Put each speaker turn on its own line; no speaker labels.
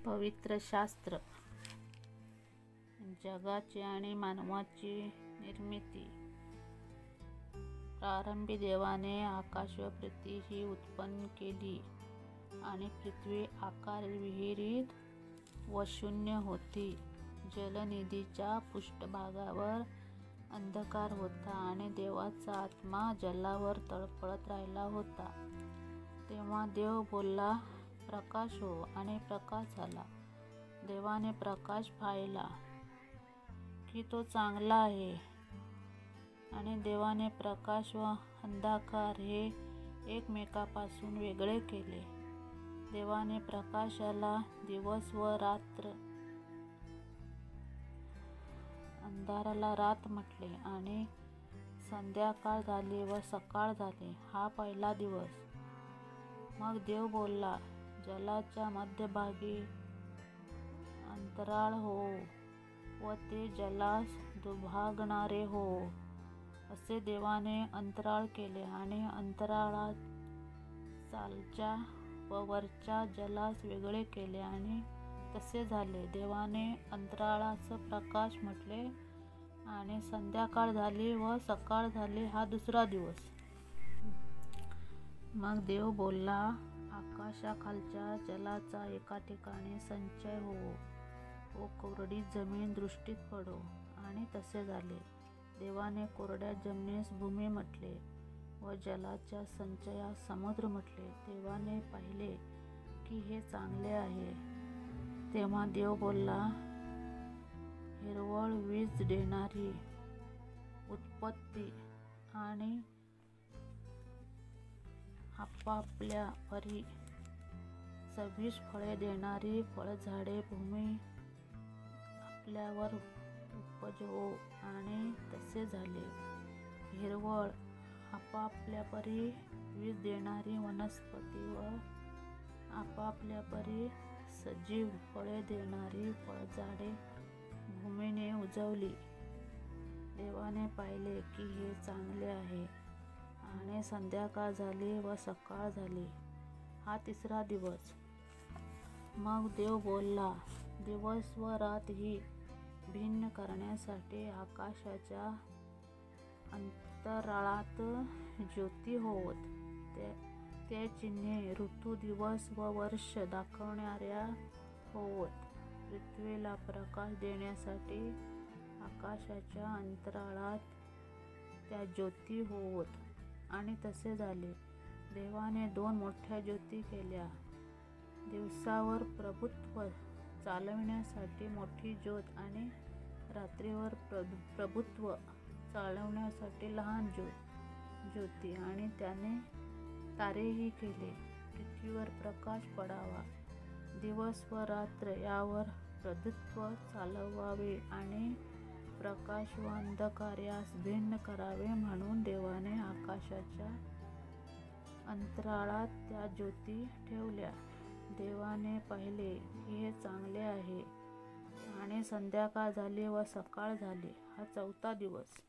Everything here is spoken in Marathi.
पवित्र शास्त्र. जगाची आणि मानवाची निर्मिती. प्रारंभी देवाने आकाश व पृथ्वी ही उत्पन्न केली आणि पृथ्वी आकारविरहित व शून्य होती. जलनिधीच्या पृष्ठभागावर अंधकार होता आणि देवाचा आत्मा जलावर तळपत राहिला होता. तेव्हा देव बोलला, प्रकाश हो, आणि प्रकाश झाला. देवाने प्रकाश पाहिला की तो चांगला आहे, आणि देवाने प्रकाश व अंधकार हे एकमेकांपासून वेगळे केले. देवाने प्रकाशाला दिवस व रात्र, अंधाराला रात म्हटले, आणि संध्याकाळ झाली व सकाळ झाली, हा पहिला दिवस. मग देव बोलला, जलाच्या मध्यभागी अंतराळ हो व ते जलास दुभागणारे हो. असे देवाने अंतराळ केले आणि अंतराळात खालच्या व वरच्या जलास वेगळे केले, आणि तसे झाले. देवाने अंतराळास प्रकाश म्हटले, आणि संध्याकाळ झाली व सकाळ झाली, हा दुसरा दिवस. मग देव बोलला, आकाशाखालच्या जलाचा एका ठिकाणी संचय हो व कोरडी जमीन दृष्टीस पडो, आणि तसे झाले. देवाने कोरड्या जमिनीस भूमी म्हटले व जलाच्या संचयास समुद्र म्हटले. देवाने पाहिले की हे चांगले आहे. तेव्हा देव बोलला, हिरवळ वीज देणारी उत्पत्ती आणि आपापल्या परी 26 फळे देणारी फळझाडे भूमी आपल्यावर उपजवो, आणि तसे झाले. हिरवळ, आपापल्या परी वीज देणारी वनस्पती व आपापल्या परी सजीव फळे देणारी फळझाडे भूमीने उगवली. देवाने पाहिले की हे चांगले आहे, आणि संध्याकाळ झाली व सकाळ झाली, हा तिसरा दिवस. मग देव बोलला, दिवस व रात ही भिन्न करण्यासाठी आकाशाच्या अंतराळात ज्योती होवोत. त्या चिन्हे ऋतू, दिवस व वर्ष दाखवणाऱ्या होवोत. पृथ्वीला प्रकाश देण्यासाठी आकाशाच्या अंतराळात त्या ज्योती होवोत, आणि तसे झाले. देवाने 2 मोठ्या ज्योती केल्या, दिवसावर प्रभुत्व चालविण्यासाठी मोठी ज्योत, आणि रात्रीवर प्रभुत्व चालविण्यासाठी लहान ज्योती. आणि त्याने तारेही केले, पृथ्वीवर प्रकाश पडावा, दिवस व रात्र यावर प्रभुत्व चालवावे, आणि प्रकाश व अंधकार यास भिन्न करावे. म्हणून देवाने आकाशाच्या अंतराळात त्या ज्योती ठेवल्या. देवाने पाहिले की हे चांगले आहे, आणि संध्याकाळ झाली व सकाळ झाली, हा 4था दिवस.